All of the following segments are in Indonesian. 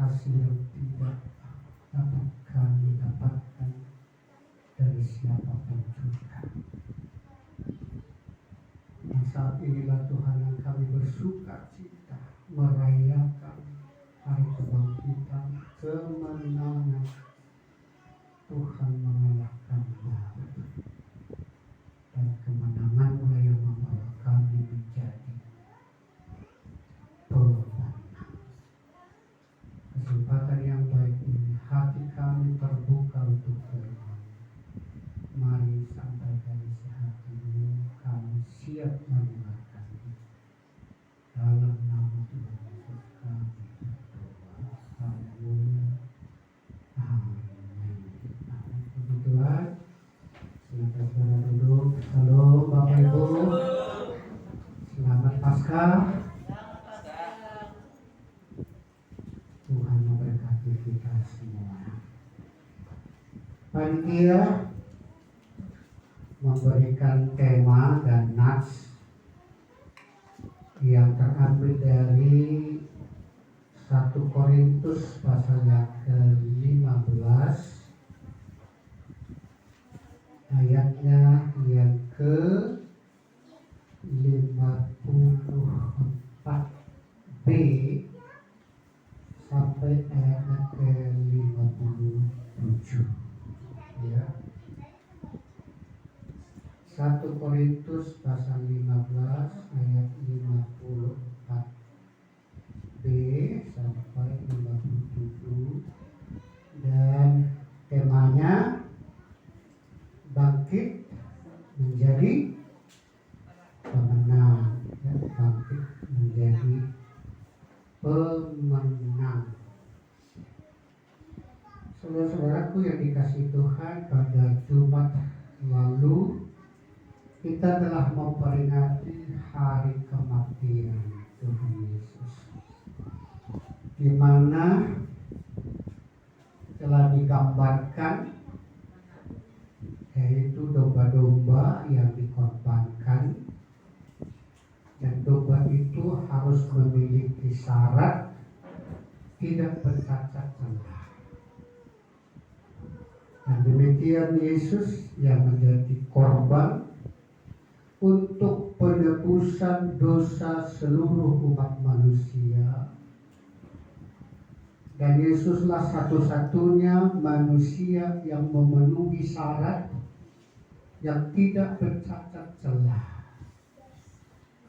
kasih yang tidak dapat kami dapatkan dari siapapun juga. Dan saat inilah Tuhan yang kami bersuka cita merayakan hari kebangkitan, kemenangan Tuhan mengalahkan maut, dan kemenangan-Mu yang membawa kami menjadi pemenang. Kesempatan yang baik ini, hati kami terbuka untuk firman. Mari sampai dari hati-Mu kami siap mendengarkan-Mu. Dalam nama Tuhan Yesus kami berdoa. Haleluya. Amin. Puji Tuhan. Silakan saudara duduk. Halo Bapak Ibu. Selamat Paskah. Tuhan memberkati kita semua. Panitia memberikan tema dan nats yang terambil dari 1 Korintus pasal yang ke-15 ayatnya yang ke-54b sampai ayatnya ke-57 ya. 1 Korintus pasal 15 ayat 54b sampai 57, dan temanya bangkit menjadi pemenang ya, bangkit menjadi pemenang. Saudara-saudaraku yang dikasihi Tuhan, pada Jumat lalu kita telah memperingati hari kematian Tuhan Yesus, di mana telah digambarkan yaitu domba-domba yang dikorbankan, dan domba itu harus memiliki syarat tidak bercacat celah. Dan demikian Yesus yang menjadi korban untuk penebusan dosa seluruh umat manusia. Dan Yesuslah satu-satunya manusia yang memenuhi syarat yang tidak bercacat celah,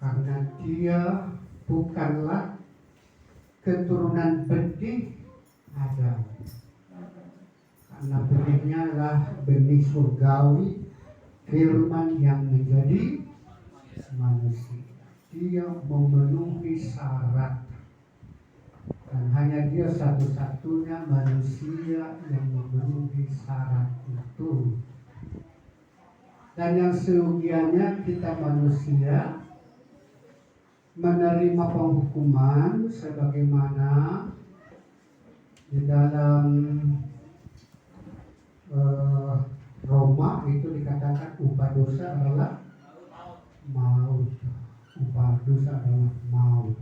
karena Dia bukanlah keturunan benih Adam, karena benihnya adalah benih surgawi, firman yang menjadi manusia. Dia memenuhi syarat, dan hanya Dia satu-satunya manusia yang memenuhi syarat itu. Dan yang seyogianya kita manusia menerima penghukuman sebagaimana di dalam Roma itu dikatakan upah dosa adalah maut. Upah dosa adalah maut.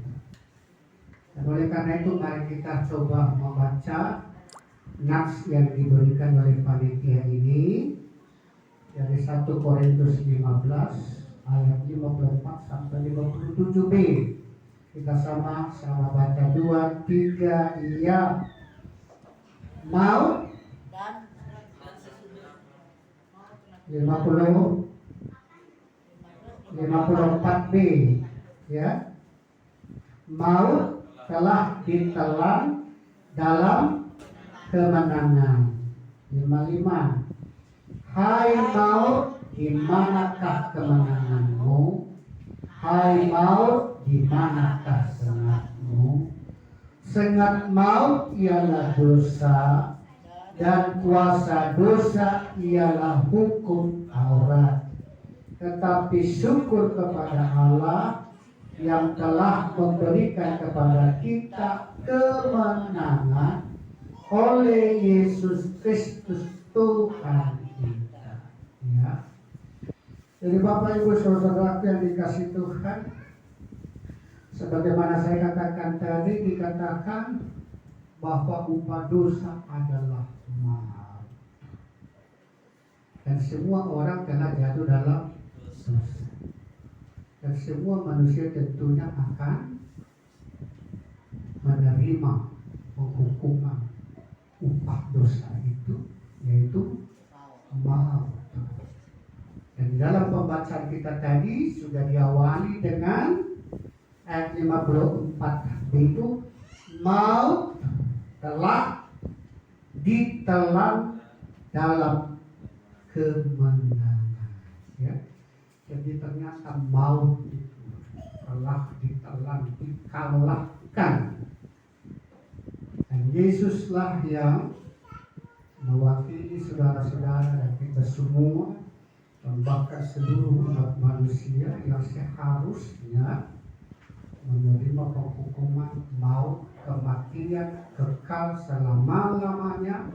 Dan oleh karena itu mari kita coba membaca nats yang diberikan oleh panitia ini dari 1 Korintus 15 ayat 54 sampai 57b. Kita sama-sama baca 2, 3, iya. Maut 54b ya. Maut telah ditelan dalam kemenangan. 55. Hai maut, di manakah kemenanganmu? Hai maut, di manakah sengatmu? Sengat maut ialah dosa, dan kuasa dosa ialah hukum Taurat. Tetapi syukur kepada Allah yang telah memberikan kepada kita kemenangan oleh Yesus Kristus Tuhan kita. Ya. Jadi Bapak Ibu Saudara yang dikasihi Tuhan, sebagaimana saya katakan tadi, dikatakan bahwa upah dosa adalah maut. Dan semua orang telah jatuh dalam dosa. Dan semua manusia tentunya akan menerima penghukuman upah dosa itu, yaitu maut. Dan dalam pembacaan kita tadi sudah diawali dengan ayat 54 itu, maut telah ditelan dalam kemenangan. Ya. Jadi ternyata maut itu telah ditelan, dikalahkan. Dan Yesuslah yang mewakili saudara-saudara dan kita semua, dan bahkan seluruh umat manusia yang seharusnya menerima penghukuman maut, kematian kekal selama-lamanya.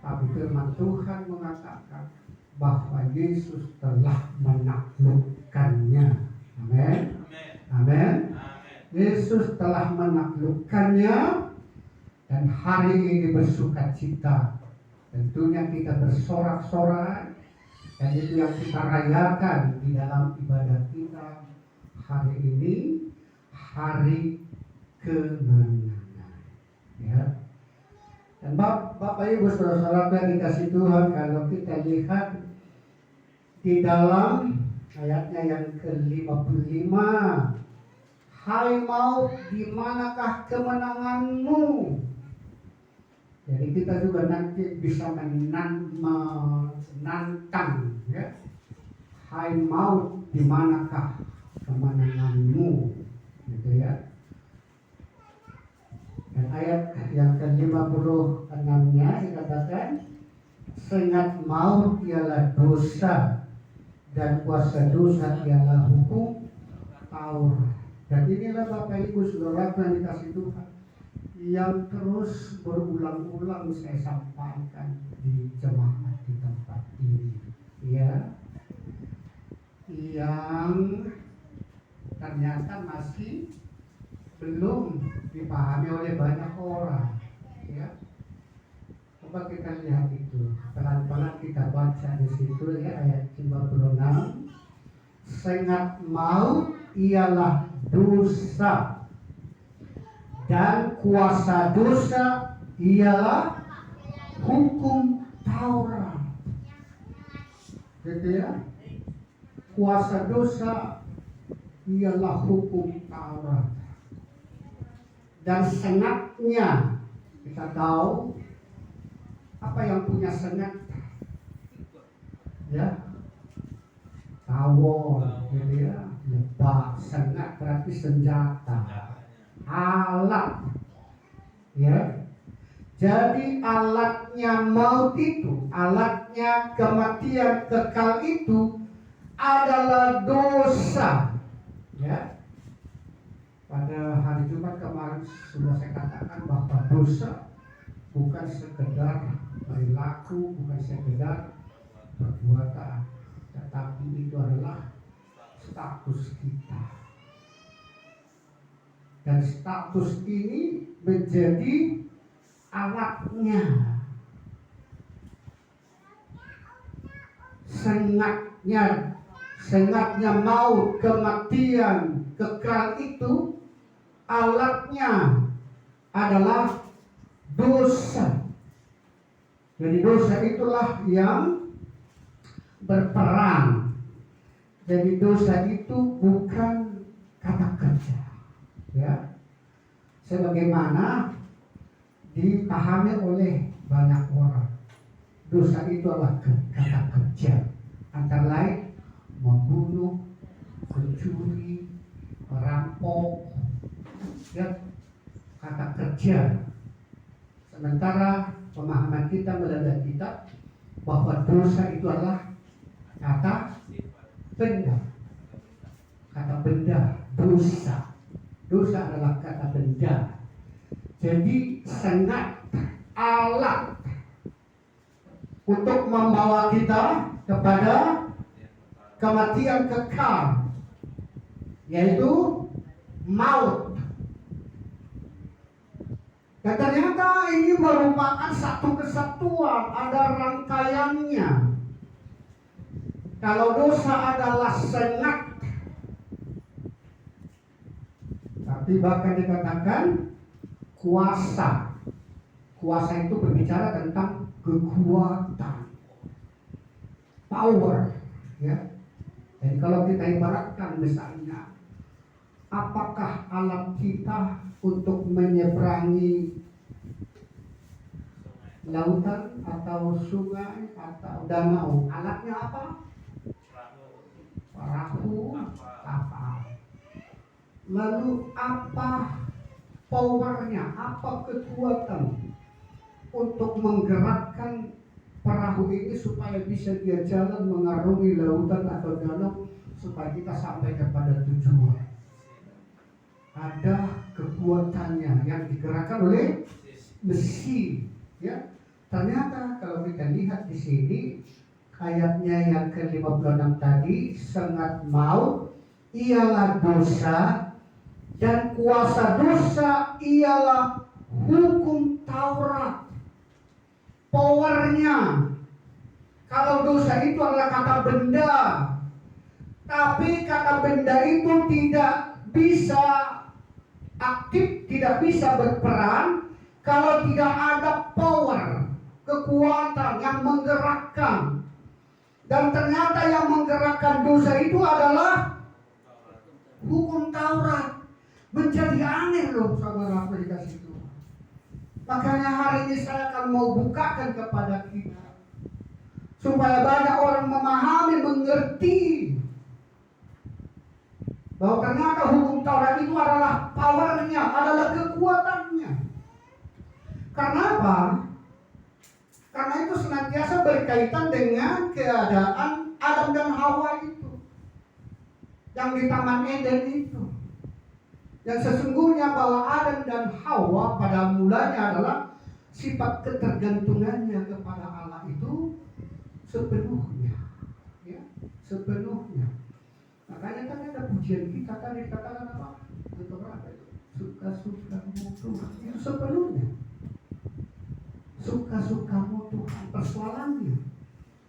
Tapi firman Tuhan mengatakan bahwa Yesus telah menaklukkannya. Amin. Amin. Yesus telah menaklukkannya, dan hari ini bersukacita. Tentunya kita bersorak-sorai, dan itu yang kita rayakan di dalam ibadah kita hari ini, hari kemenangan. Ya. Dan Bapak Ibu saudara-saudara yang dikasih Tuhan, kalau kita lihat di dalam ayatnya yang ke-55, hai maut, di manakah kemenanganmu? Jadi kita juga nanti bisa menantang, ya. Hai maut, di manakah kemenanganmu? Gitu ya. Dan ayat yang ke-56-nya dikatakan, sengat maut ialah dosa, dan kuasa dosa ialah hukum Taurat. Dan inilah Bapak Ibu saudara yang dikasih Tuhan, yang terus berulang-ulang saya sampaikan di jemaat di tempat ini, ya, yang ternyata masih belum dipahami oleh banyak orang, ya. Coba kita lihat itu, pelan-pelan kita baca di situ, ya, ayat 56. Sengat maut ialah dosa, dan kuasa dosa ialah hukum Taurat. Gitu ya. Kuasa dosa ialah hukum Taurat. Dan sengatnya, kita tahu apa yang punya sengat, ya, tawon, gitu ya, lebah. Sengat berarti senjata, alat, ya. Jadi alatnya maut itu, alatnya kematian kekal itu adalah dosa, ya. Pada hari Jumat kemarin sudah saya katakan bahwa dosa bukan sekedar perilaku, bukan sekedar perbuatan, tetapi itu adalah status kita. Dan status ini menjadi alatnya. Sengatnya maut, kematian kekal itu alatnya adalah dosa. Jadi dosa itulah yang berperang. Jadi dosa itu bukan kata kerja, ya. Sebagaimana dipahami oleh banyak orang, dosa itu adalah kata kerja, antara lain membunuh, mencuri, merampok, ya, kata kerja. Sementara pemahaman kita melalui kitab bahwa dosa itu adalah kata benda. Kata benda, dosa. Dosa adalah kata benda. Jadi sengat, alat untuk membawa kita kepada kematian kekal, yaitu maut. Dan ternyata ini merupakan satu kesatuan, ada rangkaiannya. Kalau dosa adalah sengat, tapi bahkan dikatakan kuasa. Kuasa itu berbicara tentang kekuatan, power, ya. Jadi kalau kita ibaratkan misalnya, apakah alat kita untuk menyeberangi lautan atau sungai atau danau? Alatnya apa? Perahu, kapal. Lalu apa powernya, apa kekuatan untuk menggerakkan perahu ini supaya bisa dia jalan mengarungi lautan atau danau supaya kita sampai kepada tujuan? Ada kekuatannya yang digerakkan oleh mesin, ya. Ternyata kalau kita lihat di sini ayatnya yang ke-56 tadi, sengat maut ialah dosa, dan kuasa dosa ialah hukum Taurat. Powernya, kalau dosa itu adalah kata benda, tapi kata benda itu tidak bisa aktif, tidak bisa berperan kalau tidak ada power, kekuatan yang menggerakkan. Dan ternyata yang menggerakkan dosa itu adalah hukum Taurat. Menjadi aneh loh saudara dikasih Tuhan. Makanya hari ini saya akan mau bukakan kepada kita, supaya banyak orang memahami, mengerti bahwa ternyata hukum Taurat itu adalah powernya, adalah kekuatannya. Karena apa? Karena itu senantiasa berkaitan dengan keadaan Adam dan Hawa itu, yang di Taman Eden itu. Yang sesungguhnya bahwa Adam dan Hawa pada mulanya adalah sifat ketergantungannya kepada Allah itu sepenuhnya, ya, sepenuhnya. Makanya kan ada pujian kita kan dikatakan apa? Berapa itu? Suka-sukamu Tuhan, itu sepenuhnya. Suka-sukamu Tuhan. Persoalannya,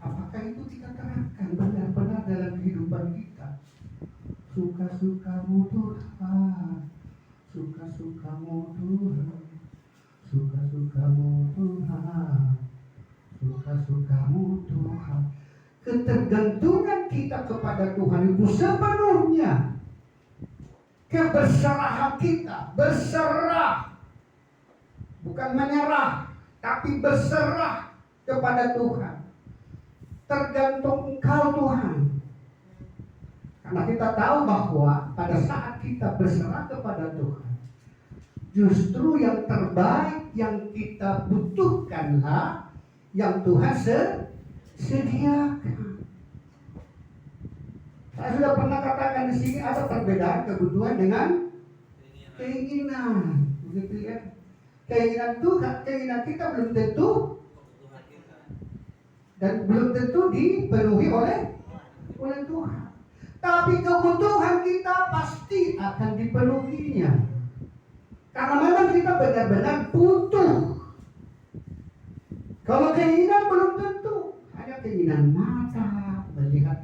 apakah itu kita terapkan benar-benar dalam kehidupan kita? Suka-sukamu Tuhan, suka-sukamu Tuhan, suka-sukamu Tuhan, suka-sukamu Tuhan. Ketergantungan kita kepada Tuhan itu sepenuhnya. Keberserahan kita, berserah, bukan menyerah, tapi berserah kepada Tuhan. Tergantung Engkau Tuhan. Karena kita tahu bahwa pada saat kita berserah kepada Tuhan, justru yang terbaik yang kita butuhkanlah yang Tuhan sediakan. Saya sudah pernah katakan di sini ada perbedaan kebutuhan dengan keinginan, begitu ya. Keinginan Tuhan, keinginan kita belum tentu dan belum tentu dipenuhi oleh Tuhan. Tapi kebutuhan kita pasti akan dipenuhinya. Karena memang kita benar-benar butuh. Kalau keinginan belum tentu. Ada keinginan mata, melihat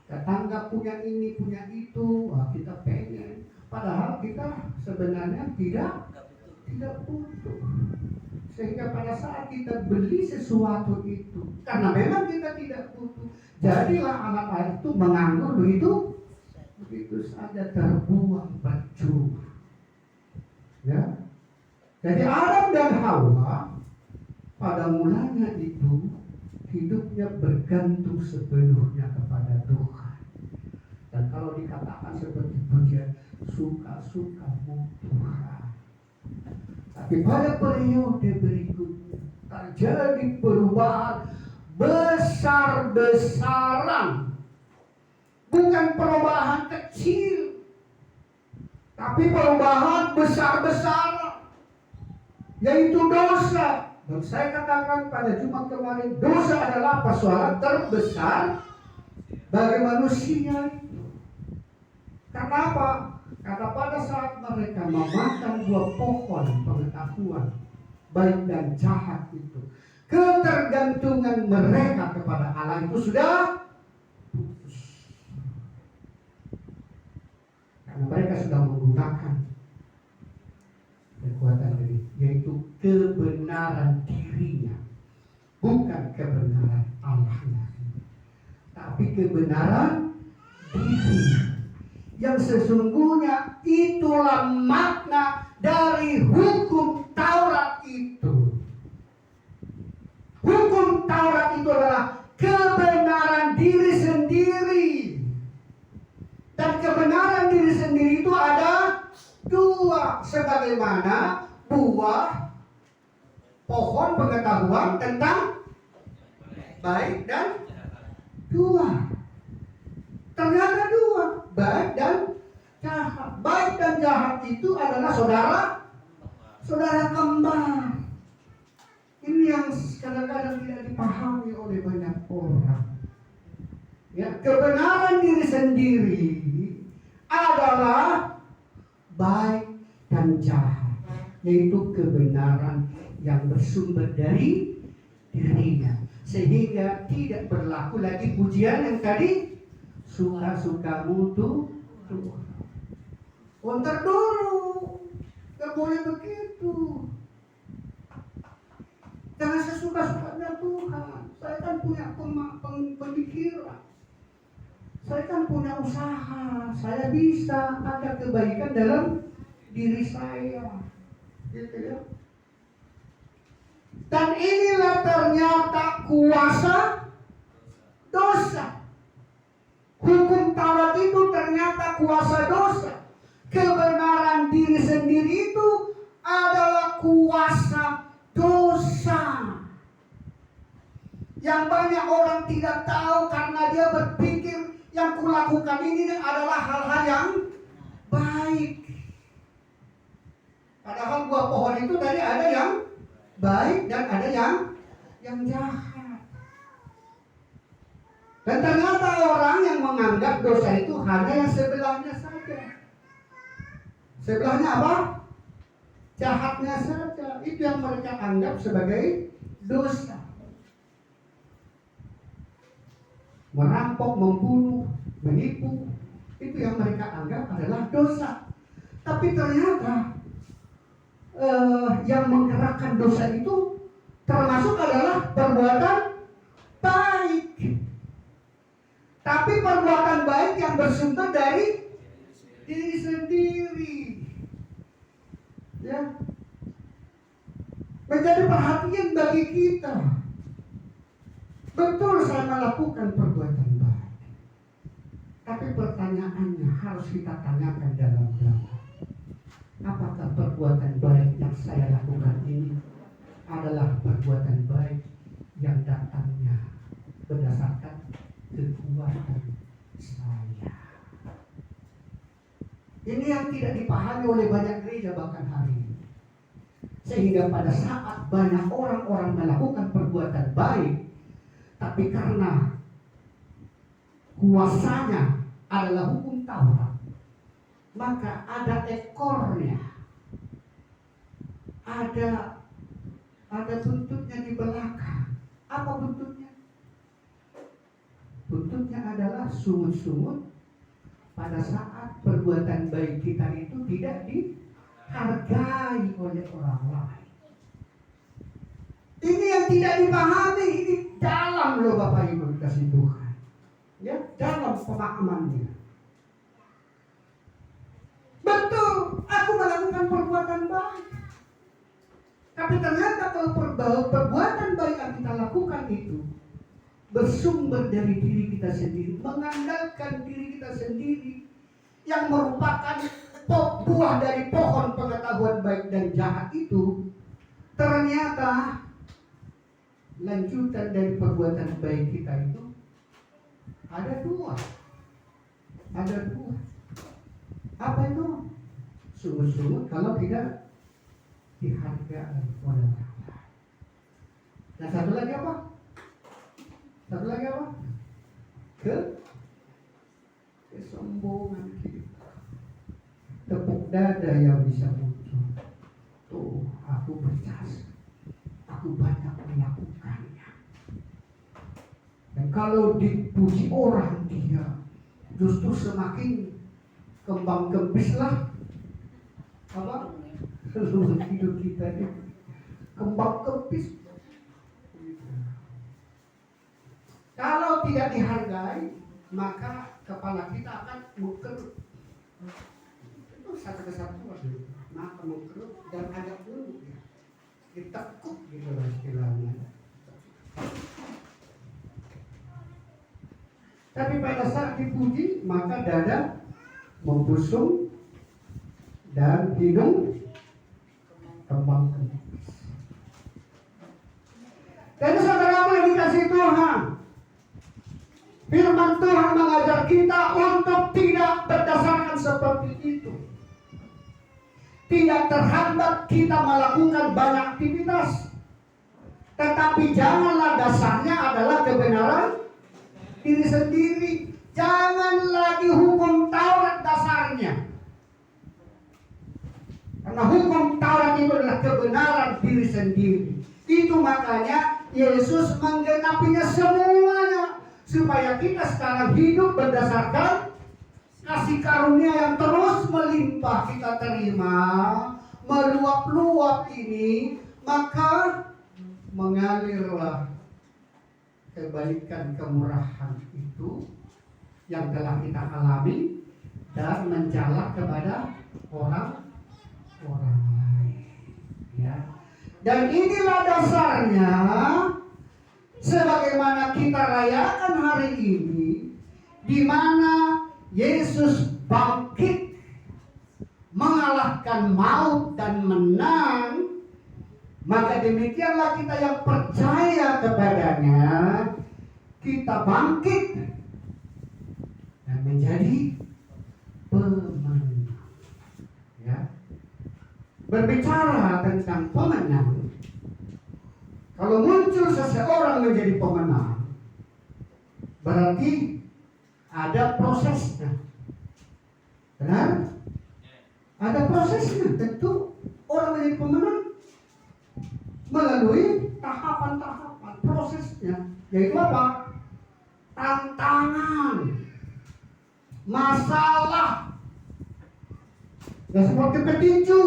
tetangga punya ini, punya itu, wah, kita pengen. Padahal kita sebenarnya tidak butuh. Sehingga pada saat kita beli sesuatu itu, karena memang kita tidak butuh, jadilah anak-anak itu menganggur begitu saja, terbuang percuma. Ya. Jadi Adam dan Hawa pada mulanya itu hidupnya bergantung sepenuhnya kepada Tuhan. Dan kalau dikatakan seperti pujian, suka-sukamu Tuhan. Tapi pada periode berikutnya terjadi perubahan besar-besaran. Bukan perubahan kecil, tapi perubahan besar-besaran, yaitu dosa. Dan saya katakan pada Jumat kemarin, dosa adalah persoalan terbesar bagi manusia itu. Karena apa? Karena pada saat mereka memakan buah pohon pengetahuan baik dan jahat itu, ketergantungan mereka kepada Allah itu sudah putus. Karena mereka sudah menggunakan kekuatan diri, yaitu kebenaran dirinya, bukan kebenaran Allahnya, tapi kebenaran diri. Yang sesungguhnya itulah makna dari hukum Taurat itu. Hukum Taurat itu adalah kebenaran diri sendiri. Dan kebenaran diri sendiri itu ada dua, sebagaimana buah pohon pengetahuan tentang baik dan dua. Ternyata dua, baik dan jahat. Baik dan jahat itu adalah saudara kembar. Ini yang kadang-kadang tidak dipahami oleh banyak orang. Ya, kebenaran diri sendiri adalah baik dan jahat, yaitu kebenaran yang bersumber dari dirinya, sehingga tidak berlaku lagi pujian yang tadi suka-sukamu tuh. Ntar dulu, gak boleh begitu. Jangan sesuka-sukanya Tuhan. Saya kan punya pemikiran, saya kan punya usaha, saya bisa ada kebaikan dalam diri saya, gitu ya. Dan inilah ternyata kuasa dosa. Hukum Taurat itu ternyata kuasa dosa. Kebenaran diri sendiri itu adalah kuasa dosa. Yang banyak orang tidak tahu karena dia berpikir yang kulakukan ini adalah hal-hal yang baik. Padahal buah pohon itu tadi ada yang baik dan ada yang jahat. Dan ternyata orang yang menganggap dosa itu hanya yang sebelahnya saja. Sebelahnya apa? Jahatnya saja. Itu yang mereka anggap sebagai dosa. Merampok, membunuh, menipu, itu yang mereka anggap adalah dosa. Tapi ternyata yang menggerakkan dosa itu termasuk adalah perbuatan baik. Tapi perbuatan baik yang bersumber dari diri sendiri, ya, menjadi perhatian bagi kita. Betul saya melakukan perbuatan baik, tapi pertanyaannya harus kita tanyakan dalam-dalam. Apakah perbuatan baik yang saya lakukan ini adalah perbuatan baik yang datangnya berdasarkan kekuatan saya? Ini yang tidak dipahami oleh banyak gereja bahkan hari ini. Sehingga pada saat banyak orang-orang melakukan perbuatan baik, tapi karena kuasanya adalah hukum Taurat, maka ada ekornya, ada buntutnya di belakang. Apa buntutnya? Buntutnya adalah sungut-sungut pada saat perbuatan baik kita itu tidak dihargai oleh orang lain. Ini yang tidak dipahami, ini dalam loh Bapak Ibu kasih Tuhan. Ya, dalam pemahamannya. Betul, aku melakukan perbuatan baik. Tapi ternyata kalau perbuatan baik yang kita lakukan itu bersumber dari diri kita sendiri, mengandalkan diri kita sendiri, yang merupakan buah dari pohon pengetahuan baik dan jahat itu, ternyata lanjutan dari perbuatan baik kita itu ada dua. Apa itu? Sungguh-sungguh kalau tidak dihargai oleh orang lain. Dan satu lagi apa? Kesombongan kita. Tidak ada yang bisa muncul. Tuh, aku berjasa. Aku banyak melakukannya. Dan kalau dipuji orang dia justru semakin kembang kempislah apa? Hidup kita ini kembang kempis. Kalau tidak dihargai, maka kepala kita akan mengkerut. Itu satu kesatuan. Maka mengkerut dan agak dulu ya. Ditekuk gitu lah istilahnya. Tapi pada saat dipuji, maka dada membusung dan hidung kembang kempis. Dan saudara yang dikasih Tuhan, firman Tuhan mengajar kita untuk tidak berdasarkan seperti itu. Tidak terhambat kita melakukan banyak aktivitas. Tetapi janganlah dasarnya adalah kebenaran diri sendiri. Jangan lagi hukum Taurat dasarnya. Karena hukum Taurat itu adalah kebenaran diri sendiri. Itu makanya Yesus menggenapinya semuanya. Supaya kita sekarang hidup berdasarkan kasih karunia yang terus melimpah kita terima, meluap-luap ini, maka mengalirlah kebaikan kemurahan itu yang telah kita alami dan menjalar kepada orang lain. Ya. Dan inilah dasarnya sebagaimana kita rayakan hari ini, di mana Yesus bangkit mengalahkan maut dan menang, maka demikianlah kita yang percaya kepadanya, kita bangkit dan menjadi pemenang. Ya. Berbicara tentang pemenang, kalau muncul seseorang menjadi pemenang, berarti ada prosesnya. Benar? Ada prosesnya. Tentu orang menjadi pemenang melalui tahapan-tahapan prosesnya. Yaitu apa? Tantangan, masalah. Ya seperti petinju.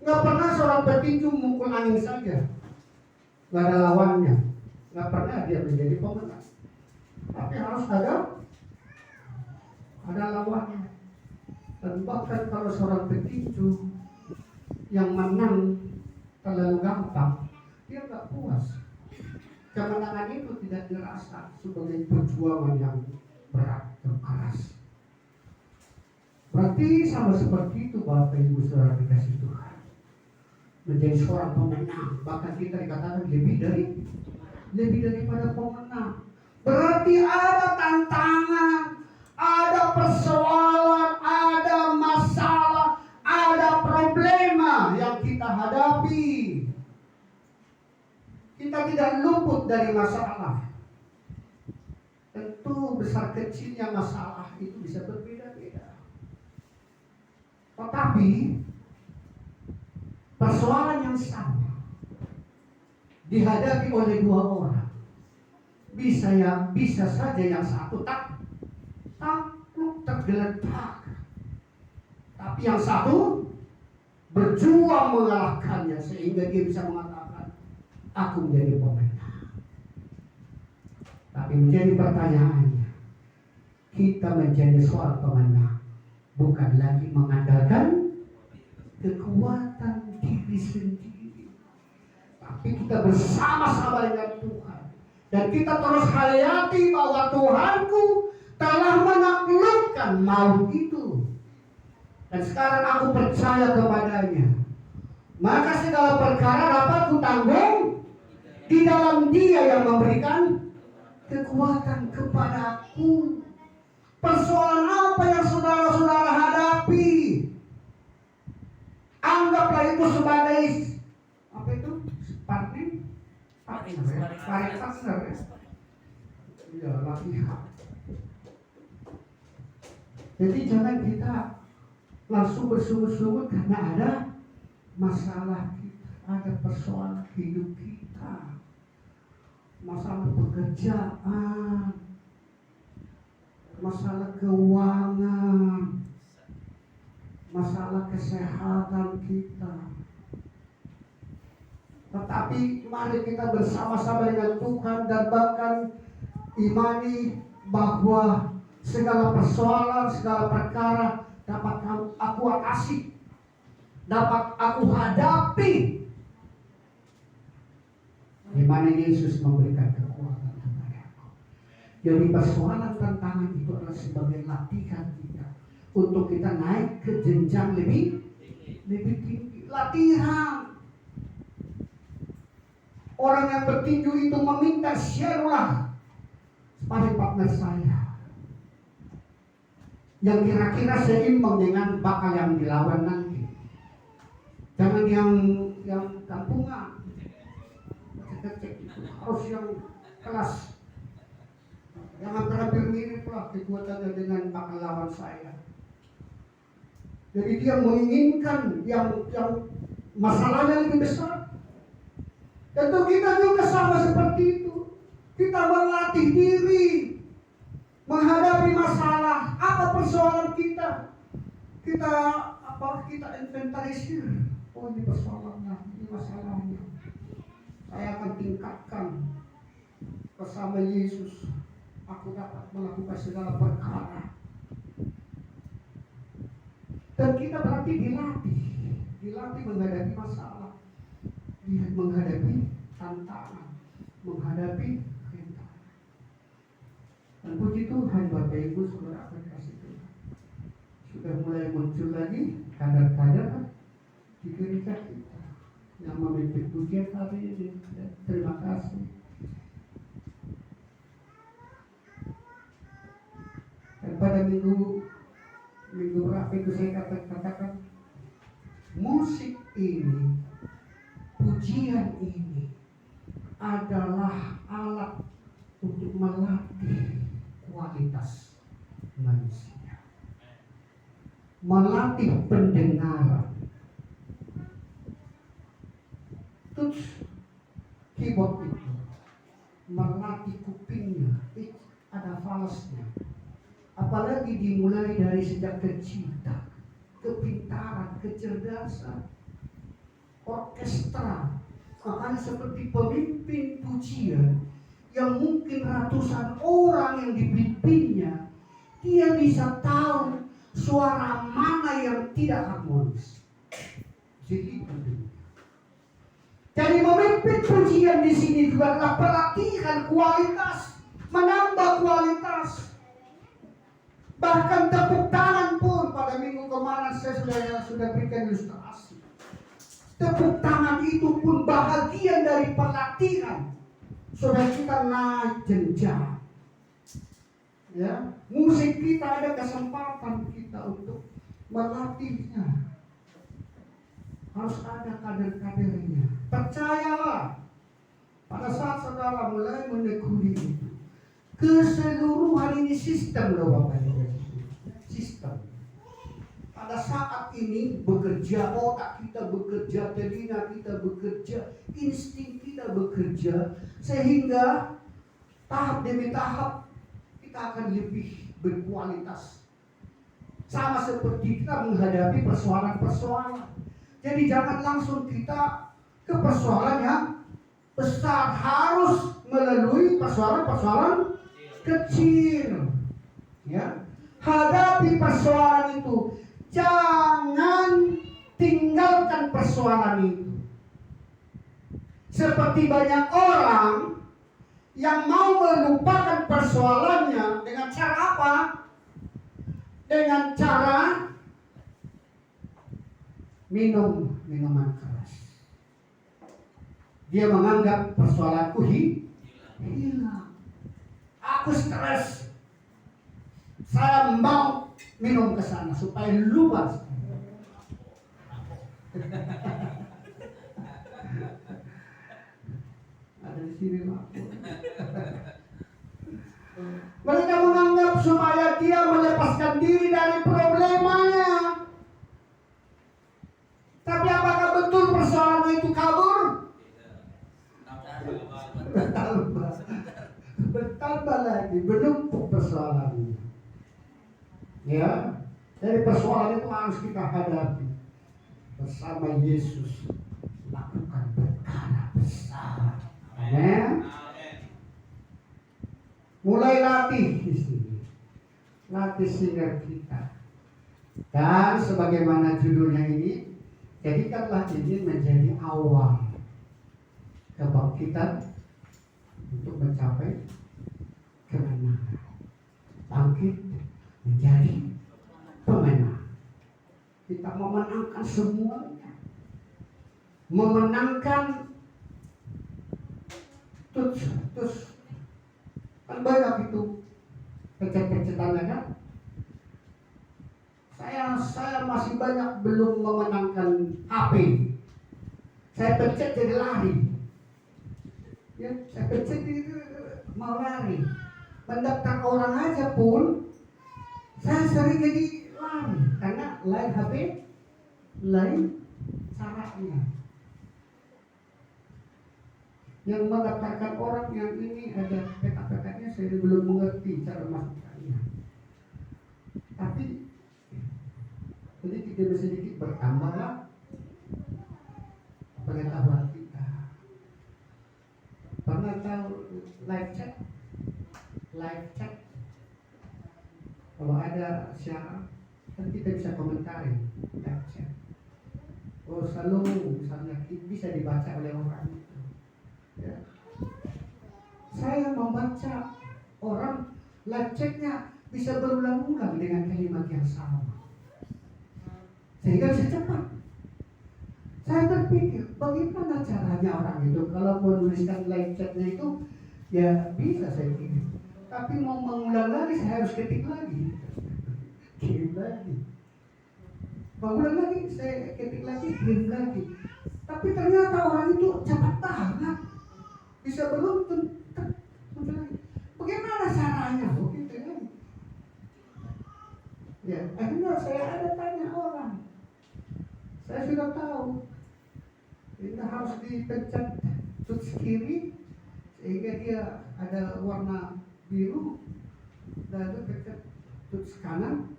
Nggak pernah seorang petinju mukul angin saja. Nggak ada lawannya. Nggak pernah dia menjadi pemenang. Tapi harus ada lawannya. Dan bahkan kalau seorang petinju yang menang terlalu gampang, dia nggak puas. Kemenangan itu tidak dirasa sebagai perjuangan yang berat dan keras. Berarti sama seperti itu Bapak Ibu Saudara dikasih Tuhan. Menjadi seorang pemenang, bahkan kita dikatakan lebih daripada pemenang. Berarti ada tantangan, ada persoalan, ada masalah, ada problema yang kita hadapi. Kita tidak luput dari masalah. Tentu besar kecilnya masalah itu bisa berbeda-beda. Tetapi persoalan yang sama dihadapi oleh dua orang. Bisa saja yang satu takluk tergeletak, tapi yang satu berjuang mengalahkannya sehingga dia bisa mengatakan, aku menjadi pemenang. Tapi menjadi pertanyaannya, kita menjadi seorang pemenang bukan lagi mengandalkan kekuatan diri sendiri, tapi kita bersama-sama dengan Tuhan. Dan kita terus hayati bahwa Tuhanku telah menaklukkan maut itu. Dan sekarang aku percaya kepadanya. Maka segala perkara dapat kutanggung di dalam Dia yang memberikan kekuatan kepadaku. Persoalan apa yang saudara-saudara hadapi, anggaplah itu sebagai apa itu? Partner ya, latihan. Jadi jangan kita langsung bersungut-sungut karena ada masalah kita, ada persoalan hidup kita, masalah pekerjaan, masalah keuangan, masalah kesehatan kita. Tetapi mari kita bersama-sama dengan Tuhan dan bahkan imani bahwa segala persoalan, segala perkara dapat aku atasi, dapat aku hadapi, di mana Yesus memberikan kekuatan kepada aku. Jadi persoalan tantangan itu adalah sebagai latihan kita untuk kita naik ke jenjang lebih tinggi. Latihan. Orang yang bertinju itu meminta, sharelah pada partner saya yang kira-kira seimbang dengan bakal yang dilawan nanti. Jangan yang kampungan, harus yang kelas. Jangan terampil mirip lah kekuatannya dengan bakal lawan saya. Jadi dia menginginkan yang masalahnya lebih besar. Tentu kita juga sama seperti itu. Kita melatih diri menghadapi masalah. Apa persoalan kita? Kita inventarisir. Oh, ini persoalannya, ini masalahnya. Saya akan tingkatkan bersama Yesus. Aku dapat melakukan segala perkara. Dan kita berarti dilatih menghadapi masalah, menghadapi tantangan, menghadapi rintangan. Dan puji Tuhan Bapak Ibu Saudara kasih Tuhan, sudah mulai muncul lagi kadar-kadar di gereja kita yang memimpin pujian hari ini. Terima kasih. Dan pada minggu berapa itu saya katakan musik ini, pujian ini adalah alat untuk melatih kualitas manusia, melatih pendengaran. Terus keyboard itu melatih kupingnya, ada falasnya. Apalagi dimulai dari sejak kecil, kepintaran, kecerdasan, orkestra, akan seperti pemimpin pujian yang mungkin ratusan orang yang dipimpinnya, dia bisa tahu suara mana yang tidak harmonis. Jadi memimpin pujian di sini juga adalah pelatihan kualitas, menambah kualitas. Bahkan tepuk tangan pun pada minggu kemarin saya sudah berikan ilustrasi. Tepuk tangan itu pun bahagian dari pelatihan supaya kita naik jenjang. Ya, musik kita ada kesempatan kita untuk melatihnya. Harus ada kader-kadernya. Percayalah, pada saat saudara mulai menekuni itu, keseluruhan ini sistem loh Bapak Ibu. Sistem. Pada saat ini bekerja, otak kita bekerja, telinga kita bekerja, insting kita bekerja, sehingga tahap demi tahap kita akan lebih berkualitas. Sama seperti kita menghadapi persoalan-persoalan. Jadi jangan langsung kita ke persoalan yang besar, harus melalui persoalan-persoalan kecil. Ya, hadapi persoalan itu. Jangan tinggalkan persoalan itu. Seperti banyak orang yang mau melupakan persoalannya dengan cara apa? Dengan cara minum minuman keras. Dia menganggap persoalanku hilang. Aku stres. Saya mau minum ke sana supaya luas. Ada di sini lah. Mereka menganggap supaya dia melepaskan diri dari problemanya, jadi menumpuk persoalannya. Ya, dari persoalan itu harus kita hadapi bersama Yesus, lakukan perkara besar. Amin. Mulai latih di sini, latih sehingga kita. Dan sebagaimana judulnya ini, jadikanlah ini menjadi awal kebangkitan untuk mencapai kemenangan. Bangkit menjadi pemenang. Kita memenangkan semuanya. Memenangkan terus kan banyak itu pecet-pecetannya kan. Saya masih banyak belum memenangkan HP. Saya pencet jadi lari. Ya, saya pencet jadi mau lari. Mendaftar orang aja pun saya sering jadi lari karena lain HP, lain caranya. Yang mendaftarkan orang yang ini ada peta-petanya saya belum mengerti cara masukkannya. Tapi sedikit demi sedikit bertambahlah pengetahuan kita. Pernah tahu live chat? Live chat. Kalau ada siaran, kan kita bisa komentari live chat. Oh, selalu misalnya bisa dibaca oleh orang itu. Ya. Saya membaca orang live chatnya bisa berulang-ulang dengan kalimat yang sama, sehingga bisa cepat. Saya berpikir bagaimana caranya orang itu kalau menuliskan live chatnya itu ya bisa saya kirim, tapi mau mengulang lagi saya harus ketik lagi, kirim lagi, mengulang lagi saya ketik lagi, kirim lagi. Tapi ternyata orang itu cepat banget, bisa beruntun. Bagaimana caranya? Begitu kan? Ya, akhirnya saya ada tanya orang. Saya sudah tahu. Ini harus dipencet touch kiri sehingga dia ada warna biru, lalu pencet touch kanan,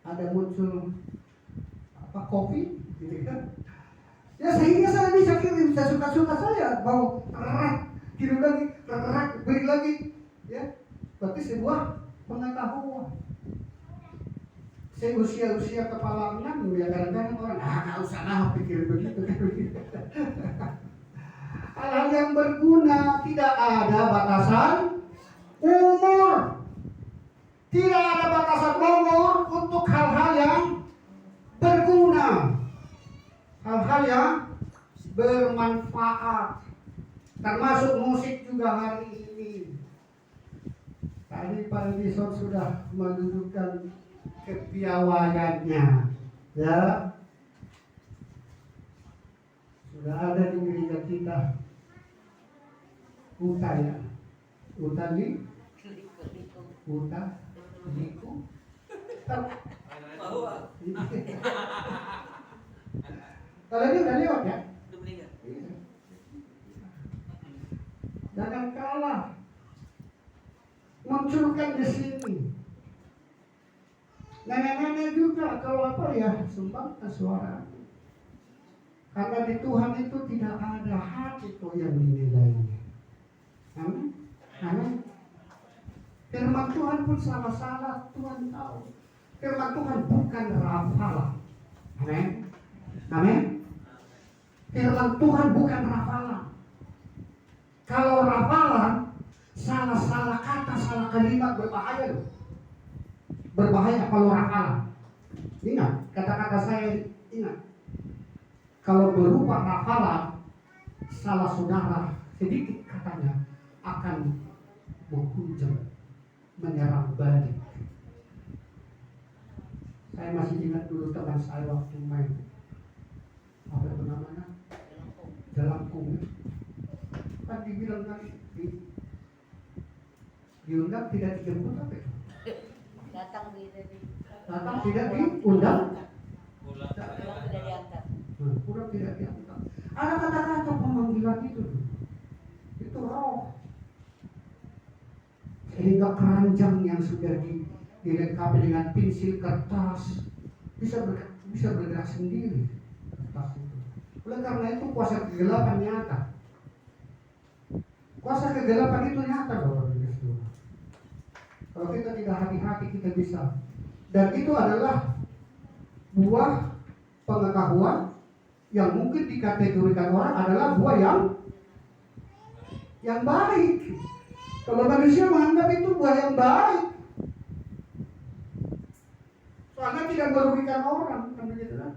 ada muncul kopi, gitu kan? Ya sehingga saya bisa kirim, saya suka-suka saya mau kirim lagi, beri lagi, ya. Berarti sebuah pengetahuan. Saya usia kepala 6 ya kadang-kadang orang nggak usah lah pikir begitu. Hal-hal yang berguna, tidak ada batasan umur. Tidak ada batasan umur untuk hal-hal yang berguna, hal-hal yang bermanfaat, termasuk musik juga hari ini. Tadi Pak Edison sudah menunjukkan kepiawaiannya, ya. Sudah ada di gereja kita Uta, ya. Uta liku. Kalau ini udah lewat ya? Jangan kalah munculkan di sini. Nenek-nenek juga kalau apa ya sumbangkan suara. Karena di Tuhan itu tidak ada hati itu yang dinilainya. Amin. Amin. Firman Tuhan pun salah-salah Tuhan tahu. Firman Tuhan bukan rafalan. Amin. Amin. Firman Tuhan bukan rafalan. Kalau rafalan, salah-salah kata, salah kalimat berbahaya loh. Berbahaya kalau rafalan. Ingat, kata-kata saya ingat. Kalau berupa rafalan, salah saudara sedikit katanya akan menghujam, menyerang balik. Saya masih ingat dulu teman saya waktu main apa itu namanya? Jelangkung. Kan dibilang tadi diundang tidak dijemput apa itu? Datang tidak diundang. Pulang tidak diantar. Pulang tidak diantar. Ada kata-kata pemanggilan itu roh. sehingga keranjang yang sudah dilengkapi dengan pensil kertas bisa bergerak sendiri kertas itu. Oleh karena itu kuasa kegelapan nyata. Kuasa kegelapan itu nyata Bapak Ibu Saudara. Kalau kita tidak hati-hati kita bisa. Dan itu adalah buah pengetahuan yang mungkin dikategorikan orang adalah buah yang baik. Kalau manusia menganggap itu buah yang baik, soalnya tidak merugikan orang, kan begitu kan?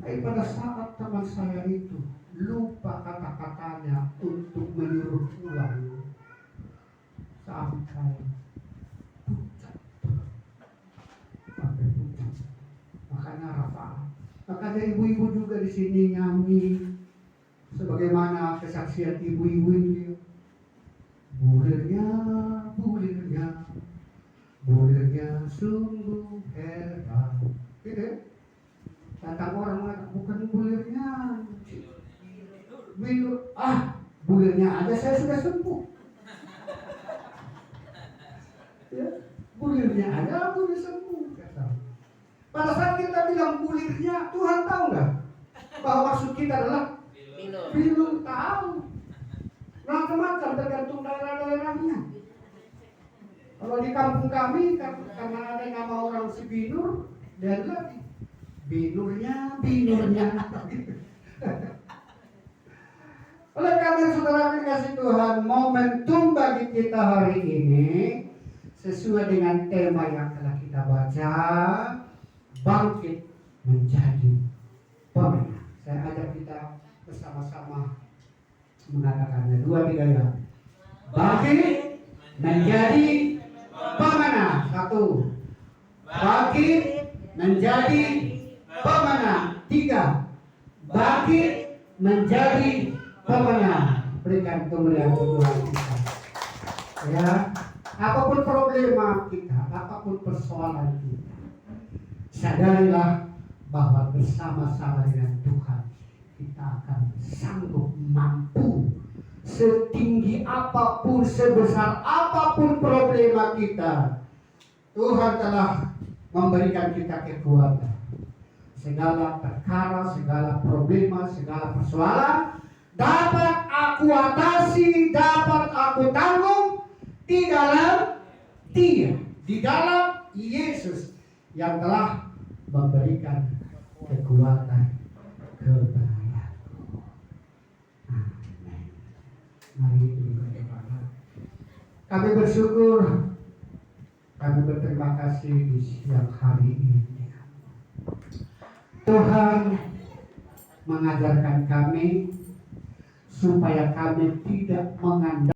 Tapi pada saat teman saya itu lupa kata-katanya untuk menyuruh pulang, sampai pucat. Makanya Rafa, makanya ibu-ibu juga di sini nyanyi sebagaimana kesaksian ibu-ibu itu. Bulirnya sungguh hebat. Gitu. Datang orang mengatakan bukan bulirnya, bulirnya aja saya sudah sembuh. Ya, bulirnya aja aku sudah sembuh. Kata. Pada saat kita bilang bulirnya, Tuhan tahu nggak bahwa maksud kita adalah belum tahu. Macam-macam tergantung daerah-daerahnya. Kalau di kampung kami karena ada nama orang si Binur, dan lagi binurnya. Oleh karena saudara kasih Tuhan, momentum bagi kita hari ini sesuai dengan tema yang telah kita baca, bangkit menjadi pemenang. Saya ajak kita bersama-sama mengatakannya 2, 3 ya. Bangkit menjadi pemenang. 1. Bangkit menjadi pemenang. 3. Bangkit menjadi pemenang. Berikan kemuliaan Tuhan kita. Ya, apapun problema kita, apapun persoalan kita, sadarilah bahwa bersama-sama dengan Tuhan kita akan sanggup, mampu, setinggi apapun, sebesar apapun problema kita. Tuhan telah memberikan kita kekuatan. Segala perkara, segala problema, segala persoalan dapat aku atasi, dapat aku tanggung di dalam Dia, di dalam Yesus yang telah memberikan kekuatan kepada Mari kami bersyukur, kami berterima kasih di siang hari ini. Tuhan mengajarkan kami supaya kami tidak mengandalkan